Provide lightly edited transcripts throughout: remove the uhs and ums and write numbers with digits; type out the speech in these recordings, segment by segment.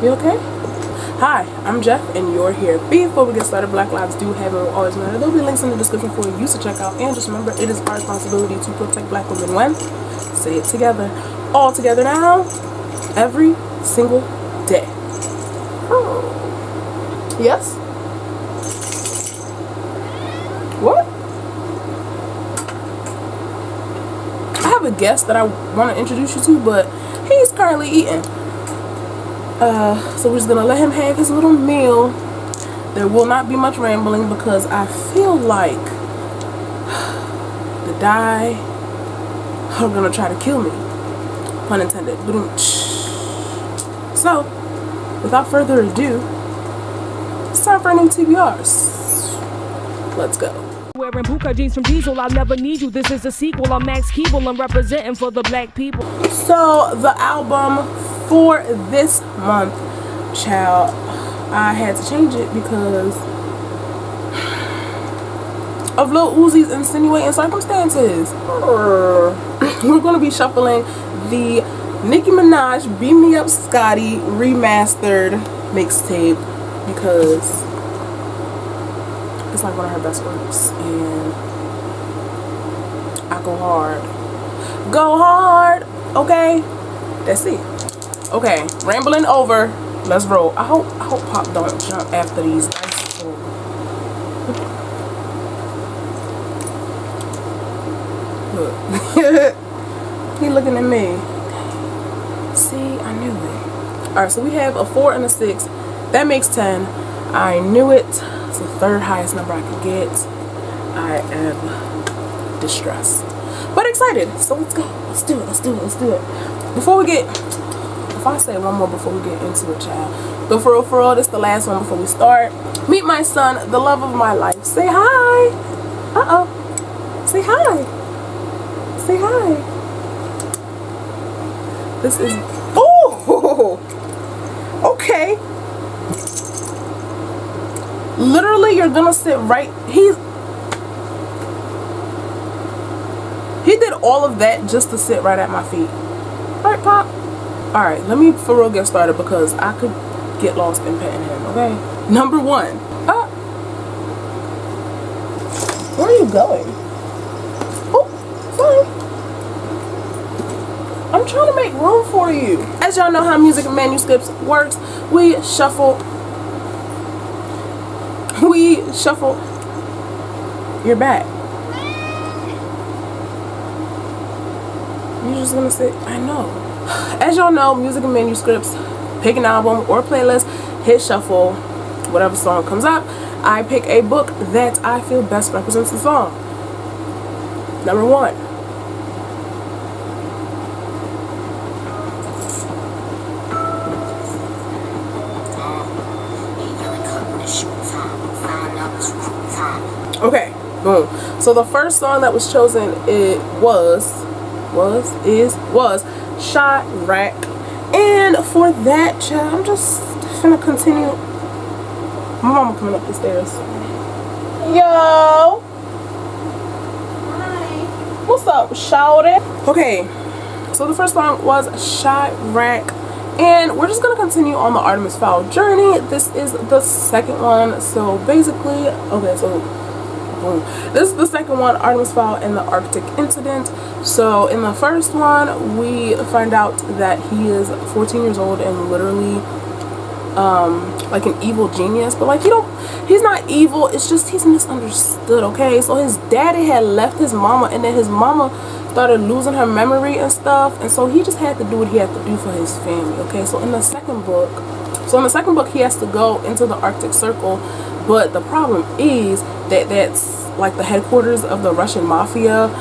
You okay? Hi, I'm Jeff and you're here. Before we get started, Black Lives do have and will always matter. There'll be links in the description for you to check out. And just remember, it is our responsibility to protect black women when, say it together, all together now, every single day. Yes? What? I have a guest that I want to introduce you to, but he's currently eating. So we're just gonna let him have his little meal. There will not be much rambling because I feel like the die are gonna try to kill me. Pun intended. So, without further ado, it's time for a new TBRs. Let's go. Wearing Buka jeans from Diesel, I'll never need you. This is a sequel. I'm Max Keeble. I'm representing for the black people. So the album for this month, child, I had to change it because of Lil Uzi's insinuating circumstances. We're going to be shuffling the Nicki Maraj Beat Me Up Scotty remastered mixtape because it's like one of her best works, and I go hard. Go hard, okay? That's it. Okay, rambling over. Let's roll. I hope Pop don't jump after these dice. Look. He looking at me. See, I knew it. Alright, so we have a 4 and a 6. That makes 10. I knew it. It's the third highest number I could get. I am distressed, but excited. So let's go. Let's do it. Let's do it. Let's do it. Before we get, if I say one more before we get into it, child. But for real, this is the last one before we start. Meet my son, the love of my life. Say hi. Say hi. Say hi. This is. Oh. Okay. Literally, you're gonna sit right. He did all of that just to sit right at my feet. Alright, Pop. Alright, let me for real get started because I could get lost in petting him, okay? Number 1. Where are you going? Oh, sorry. I'm trying to make room for you. As y'all know how music and manuscripts works, we shuffle your back. You're just gonna sit. I know. As y'all know, music and manuscripts, pick an album or playlist, hit shuffle, whatever song comes up. I pick a book that I feel best represents the song. Number 1. Okay, boom. So the first song that was chosen, it was Chirac. And for that, child, I'm just gonna continue. My mama coming up the stairs. Yo. Hi. What's up, shawty? Okay, so the first song was Chirac. And we're just going to continue on the Artemis Fowl journey. This is the second one. So basically, okay, so boom. This is the second one, Artemis Fowl and the Arctic Incident. So in the first one, we find out that he is 14 years old and literally like an evil genius. But like, he's not evil. It's just he's misunderstood, okay? So his daddy had left his mama, and then his mama started losing her memory and stuff, and so he just had to do what he had to do for his family, okay? So in the second book he has to go into the Arctic Circle, but the problem is that that's like the headquarters of the Russian mafia,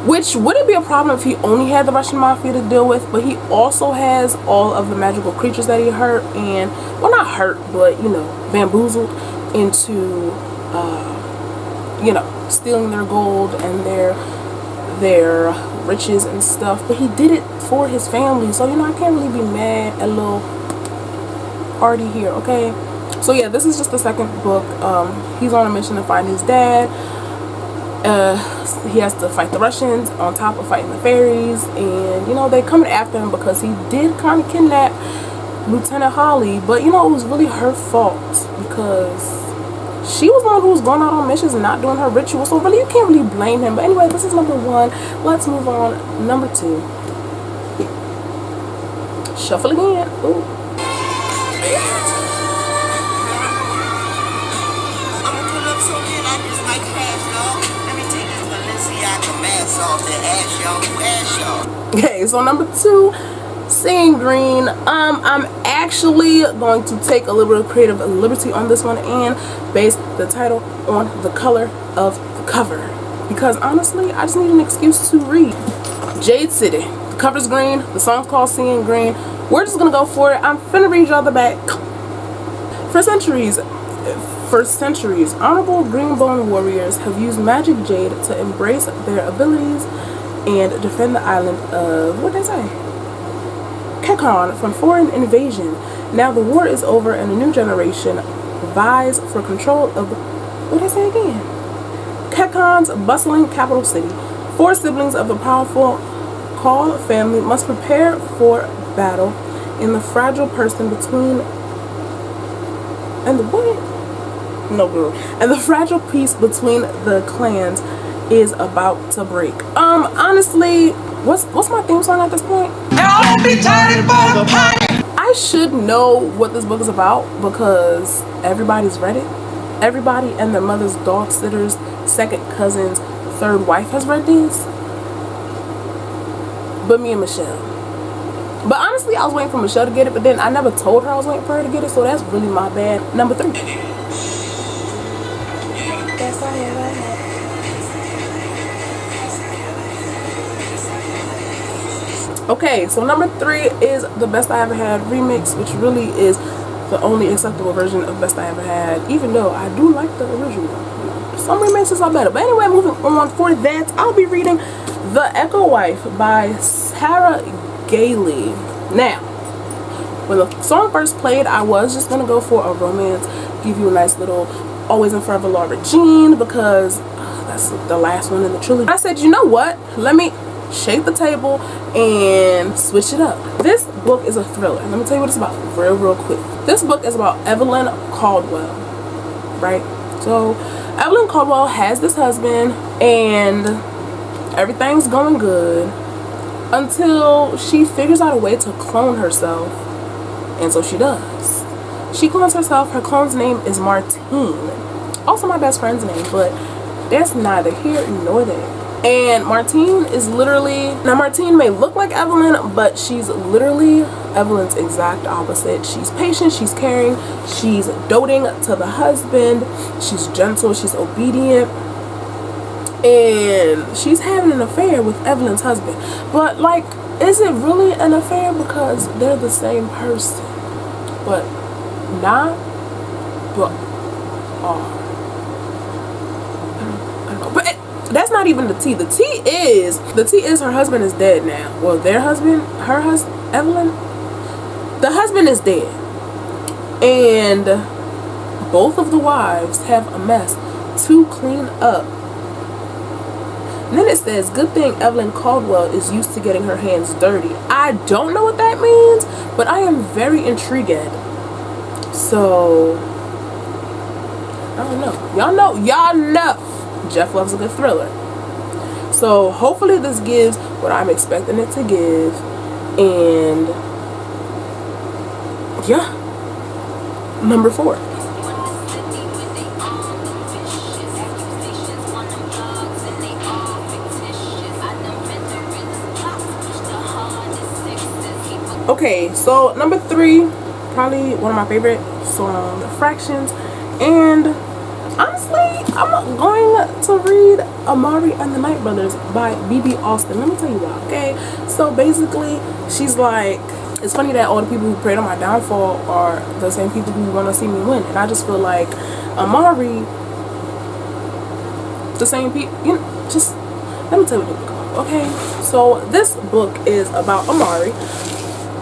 which wouldn't be a problem if he only had the Russian mafia to deal with, but he also has all of the magical creatures that he hurt, and well, not hurt, but bamboozled into stealing their gold and their riches and stuff. But he did it for his family, so I can't really be mad at a little party here, okay? So yeah, this is just the second book. He's on a mission to find his dad. He has to fight the Russians on top of fighting the fairies, and they coming after him because he did kind of kidnap Lieutenant Holly, but you know, it was really her fault because she was the one who was going out on missions and not doing her ritual, so really you can't really blame him. But anyway, this is number 1. Let's move on. Number 2. Shuffle again. Ooh. Okay, so number 2, Seeing Green. I'm actually going to take a little bit of creative liberty on this one and base the title on the color of the cover, because honestly I just need an excuse to read. Jade City, the cover's green, the song's called Seeing Green. We're just gonna go for it. I'm finna read y'all the back. For centuries, honorable green-bone warriors have used magic jade to embrace their abilities and defend the island of, what did I say? Kekon from foreign invasion. Now the war is over and a new generation vies for control of, what did I say again? Kekon's bustling capital city. 4 siblings of the powerful Call family must prepare for battle, and the fragile person between and the what? No girl. And the fragile peace between the clans is about to break. Honestly, what's my theme song at this point? I should know what this book is about because everybody's read it. Everybody and their mother's dog sitter's second cousin's third wife has read this. But me and Michelle. But honestly, I was waiting for Michelle to get it, but then I never told her I was waiting for her to get it, so that's really my bad. Number 3. Best I ever had. Okay, so number 3 is the Best I Ever Had remix, which really is the only acceptable version of Best I Ever Had, even though I do like the original. Some remixes are better. But anyway, moving on, for that, I'll be reading The Echo Wife by Sarah Gailey. Now, when the song first played, I was just gonna go for a romance, give you a nice little Always and Forever Laura Jean, because that's the last one in the trilogy. I said, you know what? Let me shake the table and switch it up. This book is a thriller. Let me tell you what it's about real quick. This book is about Evelyn Caldwell, right? So Evelyn Caldwell has this husband and everything's going good until she figures out a way to clone herself, and so she does. She clones herself. Her clone's name is Martine, also my best friend's name, but that's neither here nor there. And Martine is literally, now Martine may look like Evelyn, but she's literally Evelyn's exact opposite. She's patient, she's caring, she's doting to the husband, she's gentle, she's obedient, and she's having an affair with Evelyn's husband. But like, is it really an affair because they're the same person? But not, but are. I don't know. But that's not even the tea. The tea is her husband is dead now. Well, their husband, Evelyn, the husband is dead, and both of the wives have a mess to clean up. And then it says, good thing Evelyn Caldwell is used to getting her hands dirty. I don't know what that means, but I am very intrigued. So I don't know. Y'all know Jeff loves a good thriller. So hopefully this gives what I'm expecting it to give. And yeah. Number 4. Okay, so number 3, probably one of my favorite songs, Fractions. And honestly, I'm going to read Amari and the Night Brothers by B.B. Austin. Let me tell you why, okay? So basically, she's like, it's funny that all the people who prayed on my downfall are the same people who want to see me win. And I just feel like Amari, the same people, you know, just, let me tell you what the book is about, okay? So this book is about Amari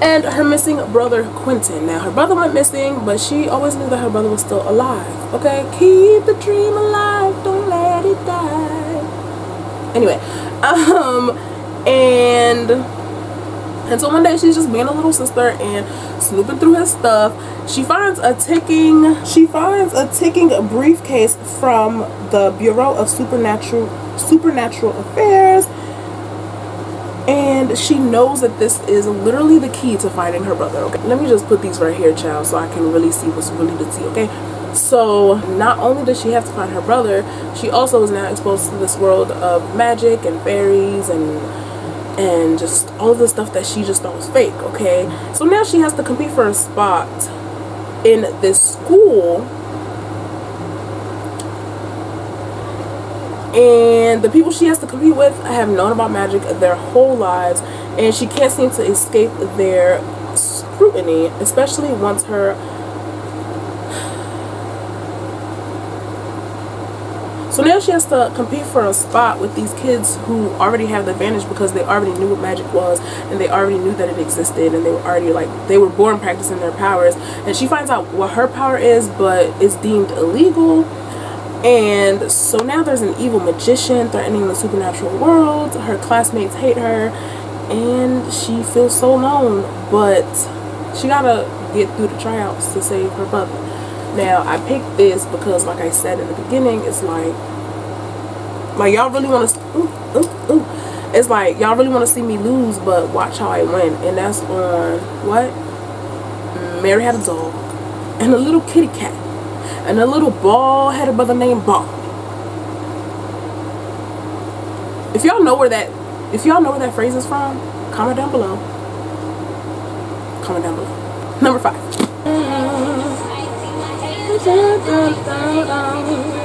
and her missing brother Quentin. Now her brother went missing, but she always knew that her brother was still alive. Okay, keep the dream alive, don't let it die. Anyway, and And so one day she's just being a little sister and snooping through his stuff. She finds a ticking briefcase from the Bureau of Supernatural Affairs, and she knows that this is literally the key to finding her brother. Okay, let me just put these right here, child, so I can really see what's really to see. Okay, so not only does she have to find her brother, she also is now exposed to this world of magic and fairies and just all the stuff that she just thought was fake. Okay, so now she has to compete for a spot in this school, and the people she has to compete with have known about magic their whole lives, and she can't seem to escape their scrutiny, especially once her So now she has to compete for a spot with these kids who already have the advantage because they already knew what magic was, and they already knew that it existed, and they were already they were born practicing their powers. And she finds out what her power is, but it's deemed illegal. And so now there's an evil magician threatening the supernatural world. Her classmates hate her, and she feels so alone, but she gotta get through the tryouts to save her brother. Now, I picked this because, like I said in the beginning, it's like y'all really want to, it's like y'all really want to see me lose, but watch how I win. And that's on what? Mary had a dog, and a little kitty cat, and a little bald-headed brother named Bob. If y'all know where that phrase is from, comment down below. Comment down below. Number 5.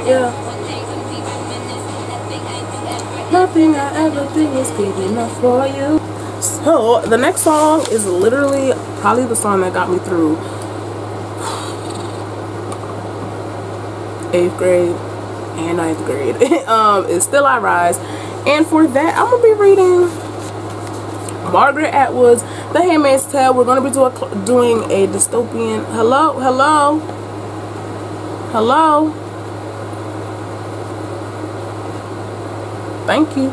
Yeah. Nothing I ever think is good enough for you. So the next song is literally probably the song that got me through 8th grade and 9th grade. It's Still I Rise, and for that I'm gonna be reading Margaret Atwood's The Handmaid's Tale. We're gonna be doing a dystopian. Hello. Thank you.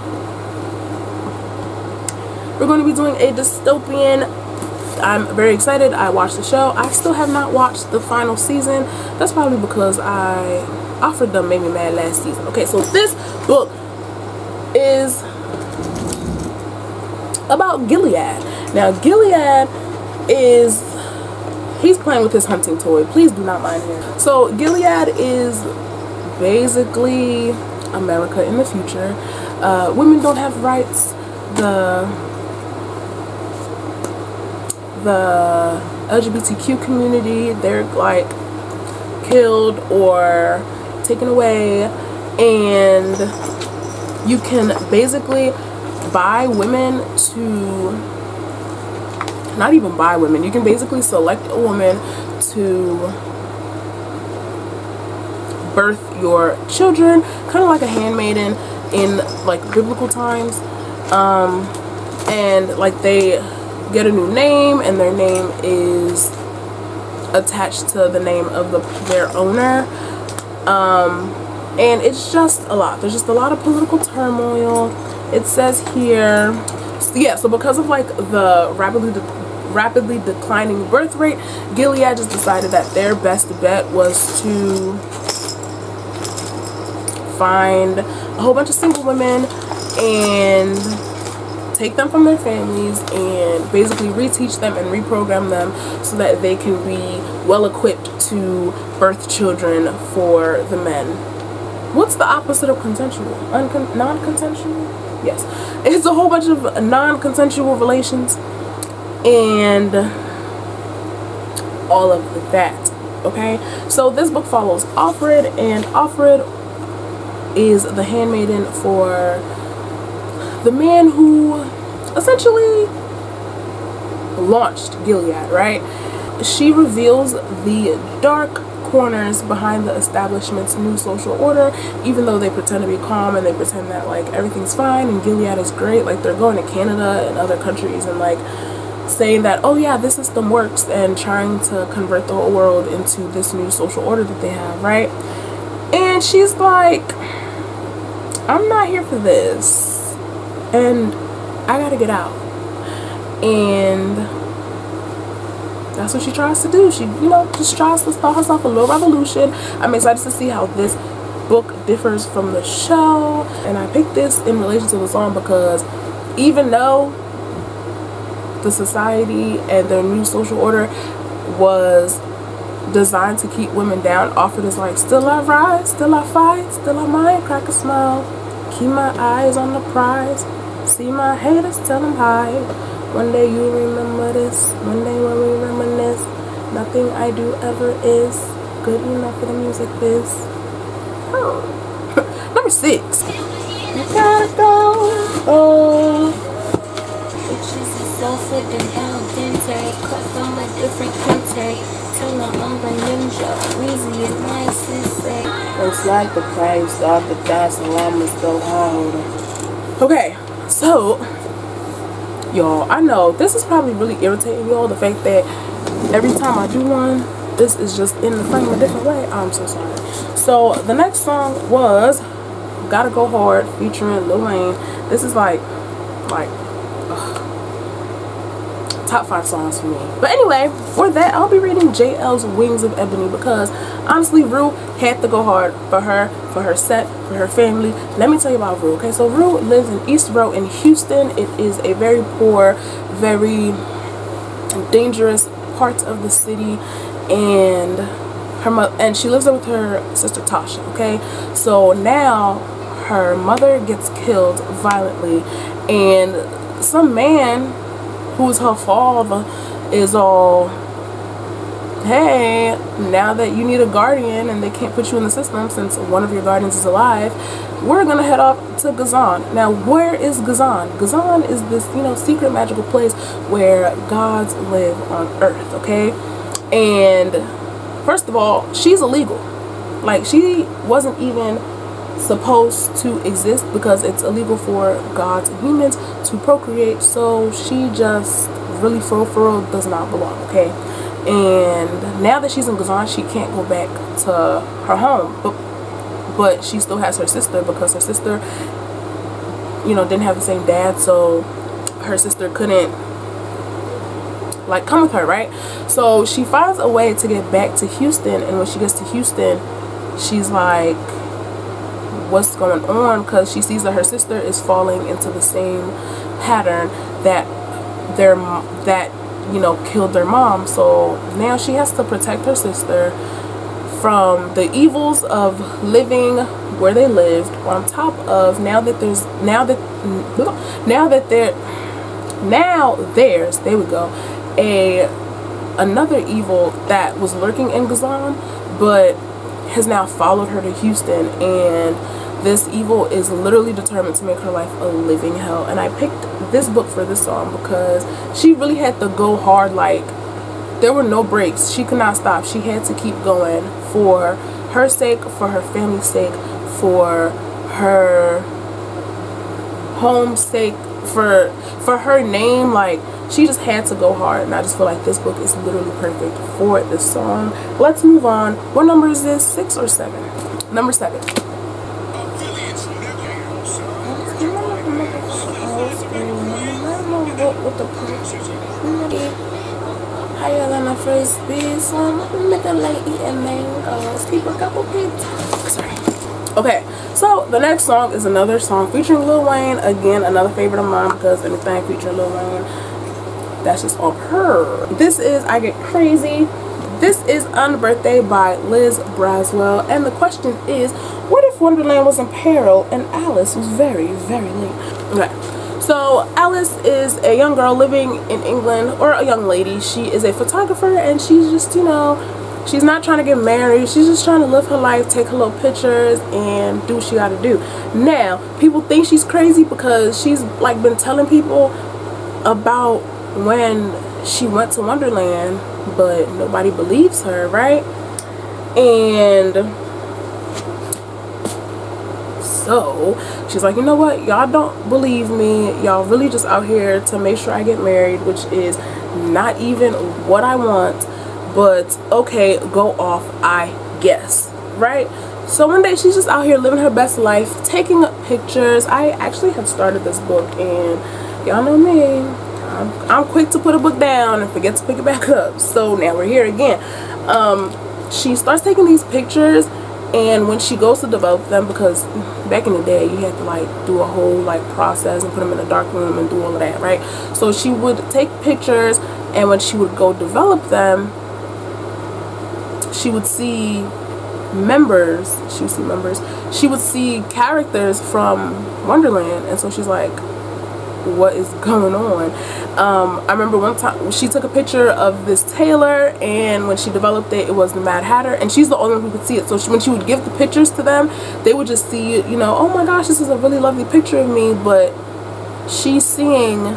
We're going to be doing a dystopian. I'm very excited. I watched the show. I still have not watched the final season. That's probably because I offered them made me mad last season. Okay, so this book is about Gilead. Now, Gilead he's playing with his hunting toy. Please do not mind him. So Gilead is basically America in the future. Women don't have rights. The LGBTQ community, they're like killed or taken away, and you can basically buy women to. Not even buy women. You can basically select a woman to birth your children, kind of like a handmaiden in like biblical times. And like they get a new name, and their name is attached to the name of their owner. And it's just a lot. There's just a lot of political turmoil. It says here, yeah, so because of like the rapidly declining birth rate, Gilead just decided that their best bet was to find a whole bunch of single women and take them from their families and basically reteach them and reprogram them so that they can be well equipped to birth children for the men. What's the opposite of consensual? Non-consensual? Yes. It's a whole bunch of non-consensual relations and all of that. Okay, so this book follows Alfred, and Alfred is the handmaiden for the man who essentially launched Gilead, right? She reveals the dark corners behind the establishment's new social order, even though they pretend to be calm and they pretend that like everything's fine and Gilead is great. Like they're going to Canada and other countries and like saying that, oh yeah, this system works, and trying to convert the whole world into this new social order that they have, right? And she's like, I'm not here for this, and I gotta get out. and that's what she tries to do. She, you know, just tries to start herself a little revolution. I'm excited to see how this book differs from the show, and I picked this in relation to the song because even though the society and their new social order was designed to keep women down, offered as like, still I rise, still I fight, still I might crack a smile, keep my eyes on the prize, see my haters, tell them hi. One day you remember this, one day when we reminisce, nothing I do ever is good enough for the music biz. Number 6. You gotta go. Oh. Bitches is so fit and al dente, cut from a different country. Tell them I'm the ninja, Weezy is my sensei. It's like the price of the gas alarm is so hard. Okay, so y'all, I know this is probably really irritating y'all, the fact that every time I do one, this is just in the frame a different way. I'm so sorry. So the next song was Gotta Go Hard featuring Lil Wayne. This is like top 5 songs for me. But anyway, for that, I'll be reading JL's Wings of Ebony because honestly, Rue had to go hard for her set, for her family. Let me tell you about Rue. Okay, so Rue lives in East Row in Houston. It is a very poor, very dangerous part of the city, and her mother, and she lives there with her sister Tasha. Okay, so now her mother gets killed violently, and some man who's her father is all, hey, now that you need a guardian and they can't put you in the system since one of your guardians is alive, we're gonna head off to Gazan. Now, where is Gazan? Gazan is this, you know, secret magical place where gods live on Earth, okay? And first of all, she's illegal. Like, she wasn't even supposed to exist because it's illegal for gods and humans to procreate, so she just really for real does not belong, okay? And now that she's in Gazan, she can't go back to her home, but she still has her sister because her sister, you know, didn't have the same dad, so her sister couldn't like come with her, right? So she finds a way to get back to Houston, and when she gets to Houston, she's like, what's going on? Because she sees that her sister is falling into the same pattern that you know, killed their mom. So now she has to protect her sister from the evils of living where they lived, on top of now there's there we go, another evil that was lurking in Gazan but has now followed her to Houston, and this evil is literally determined to make her life a living hell. And I picked this book for this song because she really had to go hard. Like, there were no breaks. She could not stop. She had to keep going for her sake, for her family's sake, for her home's sake, for her name. Like, she just had to go hard, and I just feel like this book is literally perfect for this song. Let's move on. What number is this? 6 or 7? Number 7. With the higher than a first speed, so make a late eating mangoes, keep a couple kids. Sorry. Okay, so the next song is another song featuring Lil Wayne. Again, another favorite of mine because anything featuring Lil Wayne, that's just on her. This is I Get Crazy. This is On the Birthday by Liz Braswell, and the question is, what if Wonderland was in peril and Alice was very, very late? Okay. So Alice is a young girl living in England, or a young lady. She is a photographer, and she's just, you know, she's not trying to get married. She's just trying to live her life, take her little pictures, and do what she gotta do. Now, people think she's crazy because she's like been telling people about when she went to Wonderland, but nobody believes her, right? And so she's like, you know what, y'all don't believe me, y'all really just out here to make sure I get married, which is not even what I want, but okay, go off, I guess, right? So one day she's just out here living her best life, taking pictures. I actually have started this book, and y'all know me, I'm quick to put a book down and forget to pick it back up. So now we're here again. She starts taking these pictures, and when she goes to develop them, because back in the day you had to like do a whole like process and put them in a dark room and do all of that, right? So she would take pictures, and when she would go develop them, she would see members, she would see characters from Wonderland, and so she's like, what is going on? I remember one time she took a picture of this tailor, and when she developed it, it was the Mad Hatter, and she's the only one who could see it. So when she would give the pictures to them, they would just see, you know, oh my gosh, this is a really lovely picture of me, but she's seeing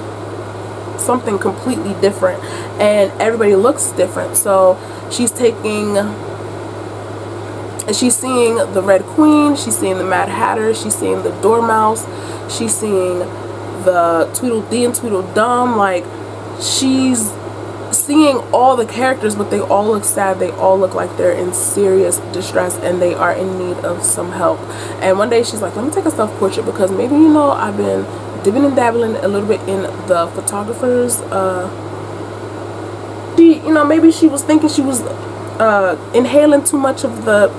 something completely different, and everybody looks different. So she's seeing the Red Queen, she's seeing the Mad Hatter, she's seeing the Dormouse, she's seeing the Tweedledee and Tweedledum. Like, she's seeing all the characters, but they all look sad, they all look like they're in serious distress and they are in need of some help. And one day she's like, let me take a self-portrait, because maybe, you know, I've been dipping and dabbling a little bit in the photographers, she, you know, maybe she was thinking she was inhaling too much of the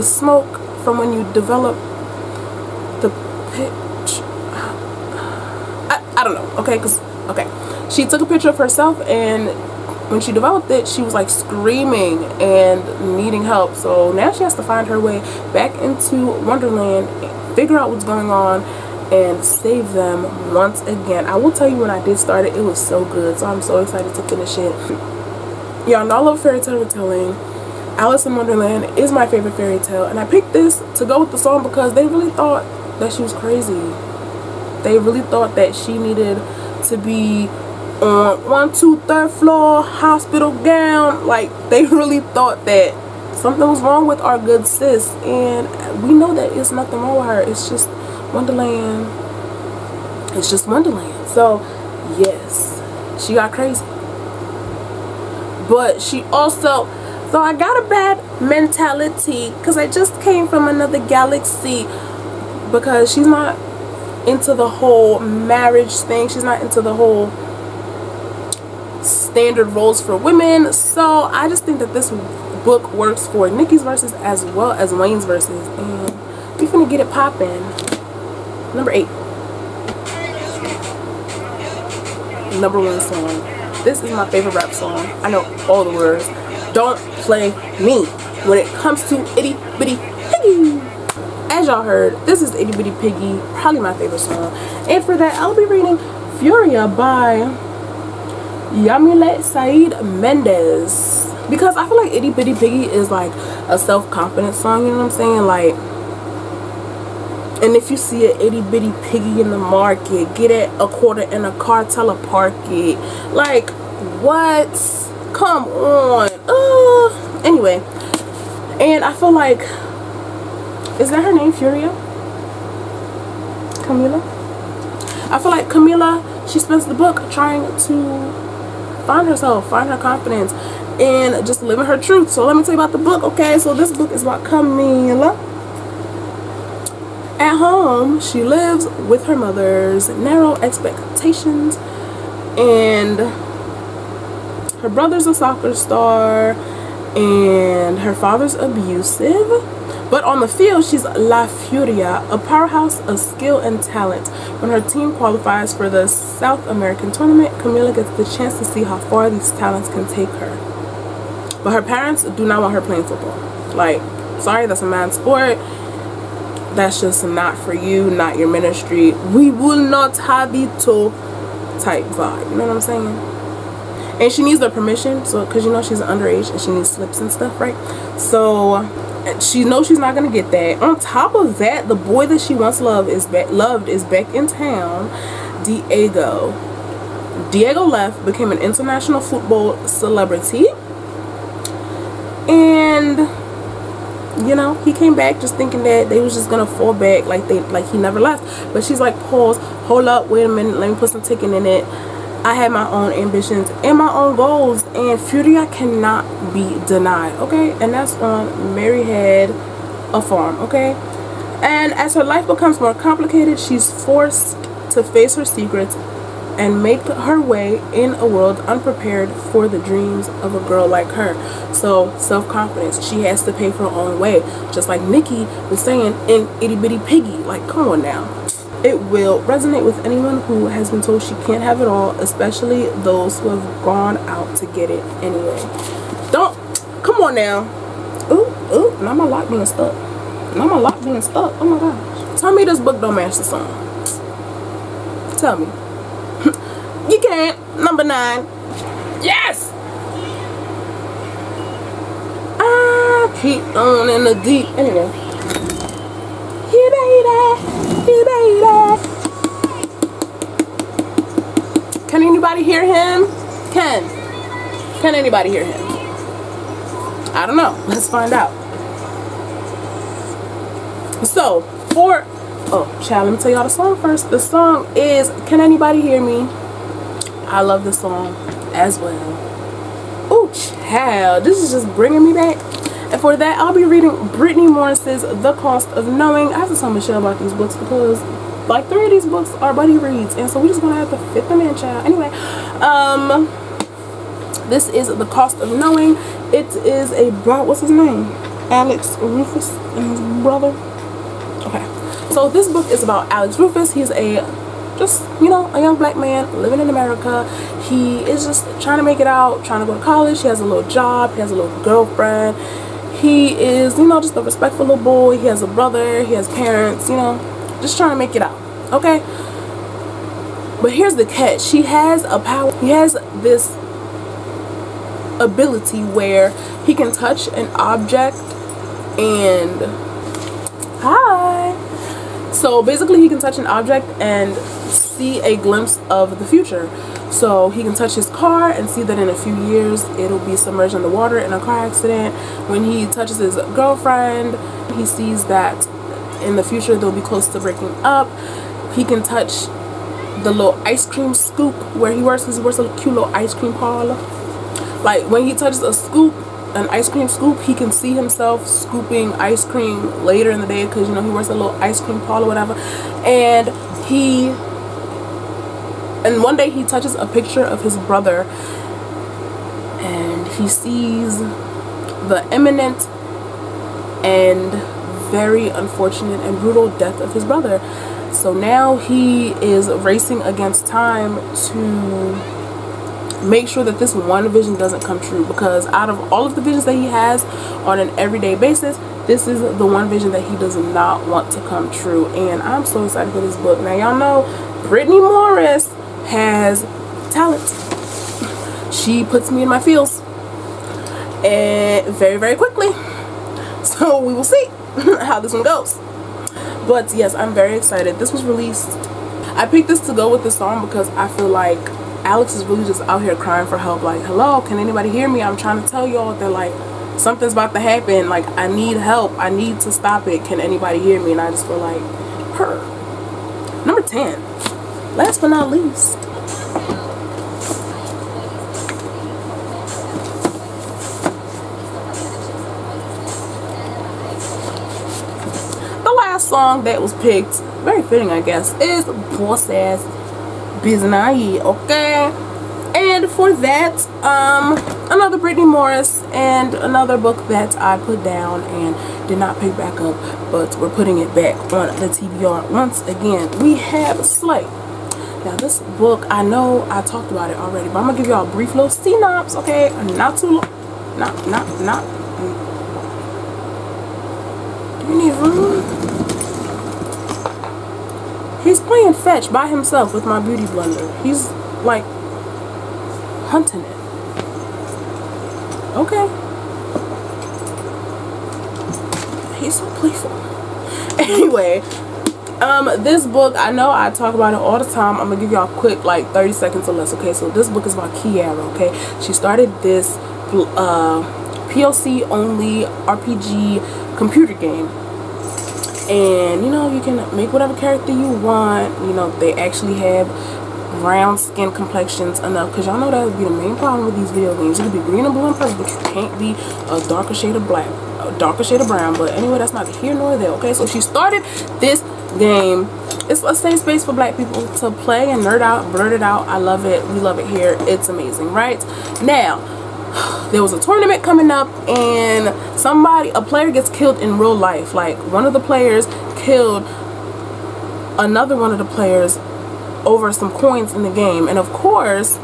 smoke from when you develop the pitch. I don't know, okay, okay. She took a picture of herself, and when she developed it, she was like screaming and needing help. So now she has to find her way back into Wonderland, figure out what's going on, and save them once again. I will tell you, when I did start it, it was so good. So I'm so excited to finish it. Y'all know I love fairy tale retelling. Alice in Wonderland is my favorite fairy tale, and I picked this to go with the song because they really thought that she was crazy. They really thought that she needed to be on 1, 2, 3rd floor hospital gown. Like, they really thought that something was wrong with our good sis, and we know that it's nothing wrong with her. It's just Wonderland. It's just Wonderland. So yes, she got crazy, but she also, so I got a bad mentality because I just came from another galaxy, because she's not into the whole marriage thing. She's not into the whole standard roles for women. So I just think that this book works for Nicki's verses as well as Wayne's verses, and we finna get it poppin'. Number 8. Number 1 song. This is my favorite rap song. I know all the words. Don't play me when it comes to Itty Bitty Piggy. As y'all heard, this is Itty Bitty Piggy, probably my favorite song. And for that, I'll be reading Furia by Yamilet Said Mendez, because I feel like Itty Bitty Piggy is like a self-confidence song, you know what I'm saying? Like, and if you see an itty bitty piggy in the market, get it a quarter in a car, tell her park it. Like, what? Come on. Anyway, and I feel like, is that her name, Furia? Camila? I feel like Camila, she spends the book trying to find herself, find her confidence, and just living her truth. So let me tell you about the book, okay? So this book is about Camila. At home, she lives with her mother's narrow expectations, and her brother's a soccer star, and her father's abusive. But on the field, she's La Furia, a powerhouse of skill and talent. When her team qualifies for the South American tournament, Camila gets the chance to see how far these talents can take her. But her parents do not want her playing football. Like, sorry, that's a man's sport. That's just not for you, not your ministry. We will not have it to type vibe. You know what I'm saying? And she needs their permission, so because you know she's underage and she needs slips and stuff, right? So she knows she's not gonna get that. On top of that, the boy that she once loved is back in town. Diego left, became an international football celebrity, and you know, he came back just thinking that they was just gonna fall back, like he never left. But she's like, pause, hold up, wait a minute, let me put some ticket in it. I have my own ambitions and my own goals, and Furia cannot be denied, okay? And that's on Mary Had a Farm, okay? And as her life becomes more complicated, she's forced to face her secrets and make her way in a world unprepared for the dreams of a girl like her. So self-confidence, she has to pave her own way, just like Nicki was saying in Itty Bitty Piggy. Like, come on now. It will resonate with anyone who has been told she can't have it all, especially those who have gone out to get it anyway. Come on now. Ooh, now my lock being stuck. Oh my gosh. Tell me this book don't match the song. Tell me. You can't. Number 9. Yes! I keep on in the deep. Anyway. Hey baby. Can anybody hear him? Can anybody hear him? I don't know. Let's find out. So, child, let me tell y'all the song first. The song is Can Anybody Hear Me? I love the song as well. Oh, child, this is just bringing me back. And for that, I'll be reading Brittany Morris's The Cost of Knowing. I have to tell Michelle about these books because like 3 of these books are buddy reads, and so we just gonna have to fit them in, child. Anyway, this is The Cost of Knowing. It is about, what's his name? Alex Rufus and his brother. Okay, so this book is about Alex Rufus. He's a young black man living in America. He is just trying to make it out, trying to go to college. He has a little job, he has a little girlfriend. He is, just a respectful little boy. He has a brother, he has parents, just trying to make it out, okay? But here's the catch. He has a power. He has this ability where he can touch an object and so basically he can touch an object and see a glimpse of the future. So he can touch his car and see that in a few years it'll be submerged in the water in a car accident. When he touches his girlfriend, he sees that in the future they'll be close to breaking up. He can touch the little ice cream scoop where he works, because he works at a cute little ice cream parlor. Like when he touches an ice cream scoop, he can see himself scooping ice cream later in the day, because he works at a little ice cream parlor or whatever. And one day he touches a picture of his brother and he sees the imminent and very unfortunate and brutal death of his brother. So now he is racing against time to make sure that this one vision doesn't come true, because out of all of the visions that he has on an everyday basis, this is the one vision that he does not want to come true. And I'm so excited for this book. Now y'all know Brittany Morris has talent. She puts me in my feels and very, very quickly. So we will see how this one goes. But yes, I'm very excited. This was released. I picked this to go with the song because I feel like Alex is really just out here crying for help. Like, hello, can anybody hear me? I'm trying to tell y'all that like something's about to happen. Like, I need help. I need to stop it. Can anybody hear me? And I just feel like her. Number 10. Last but not least. The last song that was picked, very fitting I guess, is Bossa Nova, okay? And for that, another Brittany Morris and another book that I put down and did not pick back up, but we're putting it back on the TBR once again. We have Slay. Now this book, I know I talked about it already, but I'm gonna give y'all a brief little synopsis, okay? Not too long. Not. Do you need room? He's playing fetch by himself with my beauty blender. He's like hunting it. Okay. He's so playful. Anyway, this book, I know I talk about it all the time. I'm gonna give y'all a quick like 30 seconds or less. Okay, so this book is about Kiara. Okay, she started this POC only RPG computer game. And you can make whatever character you want. They actually have brown skin complexions enough, because y'all know that would be the main problem with these video games. You could be green and blue and purple, but you can't be a darker shade of black, a darker shade of brown. But anyway, that's not here nor there. Okay, so she started this game it's a safe space for black people to play and nerd out, blurt it out. I love it. We love it here. It's amazing, right? Now, there was a tournament coming up and a player gets killed in real life. Like, one of the players killed another one of the players over some coins in the game. And of course,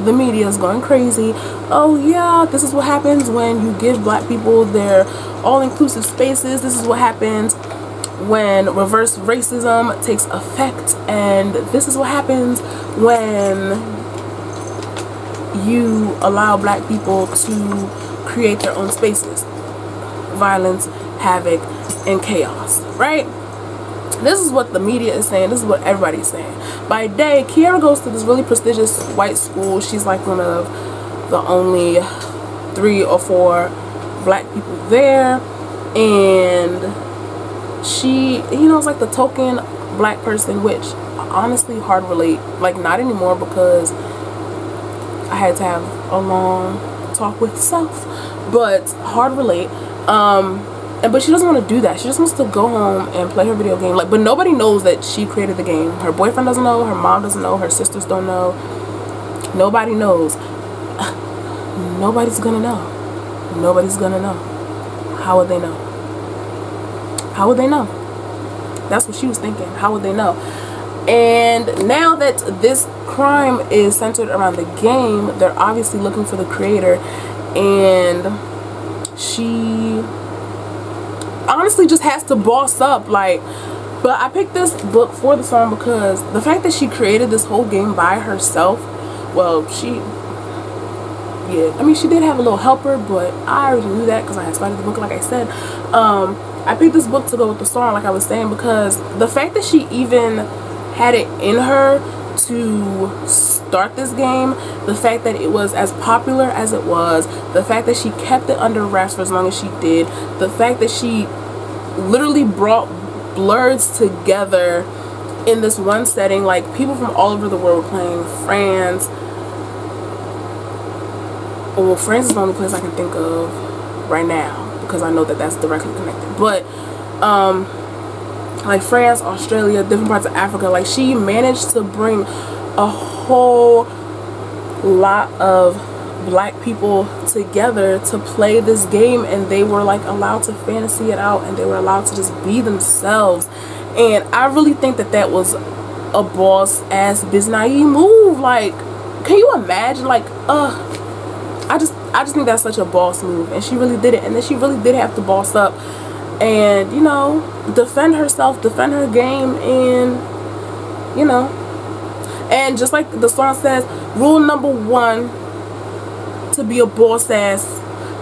the media is going crazy. Oh yeah, this is what happens when you give black people their all-inclusive spaces. This is what happens when reverse racism takes effect. And this is what happens when you allow black people to create their own spaces. Violence, havoc, and chaos, right? This is what the media is saying. This is what everybody's saying. By day, Kiara goes to this really prestigious white school. She's like one of the only 3 or 4 black people there. And she, you know, is like the token black person, which honestly hard to relate. Like, not anymore, because I had to have a long talk with self. But hard to relate. But she doesn't want to do that. She just wants to go home and play her video game. Like, but nobody knows that she created the game. Her boyfriend doesn't know. Her mom doesn't know. Her sisters don't know. Nobody knows. Nobody's gonna know. Nobody's gonna know. How would they know? How would they know? That's what she was thinking. How would they know? And now that this crime is centered around the game, they're obviously looking for the creator. And she honestly just has to boss up. Like, but I picked this book for the song because the fact that she created this whole game by herself, well, I mean, she did have a little helper, but I already knew that because I had started the book, like I said. I picked this book to go with the song, like I was saying, because the fact that she even had it in her to start this game, the fact that it was as popular as it was, the fact that she kept it under wraps for as long as she did, the fact that she literally brought blurs together in this one setting. Like, people from all over the world were playing. France, well, France is the only place I can think of right now because I know that that's directly connected, but like France, Australia, different parts of Africa. Like, she managed to bring a whole lot of black people together to play this game, and they were like allowed to fantasy it out, and they were allowed to just be themselves. And I really think that that was a boss ass biz naive move. Like, can you imagine? Like, I just think that's such a boss move, and she really did it. And then she really did have to boss up and, you know, defend herself, defend her game, and, you know, and just like the song says, rule number 1 to be a boss ass: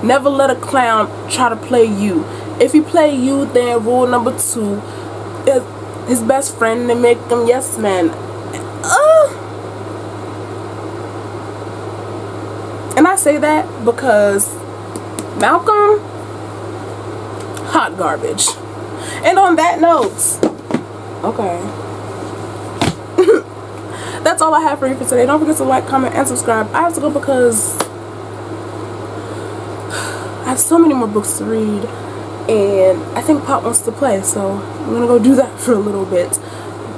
never let a clown try to play you. If he play you, then rule number 2 is his best friend and make him yes man. And I say that because Malcolm, hot garbage. And on that note, okay, that's all I have for you for today. Don't forget to like, comment, and subscribe. I have to go because I have so many more books to read, and I think Pop wants to play, so I'm gonna go do that for a little bit.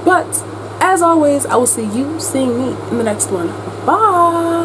But as always, I will see you seeing me in the next one. Bye.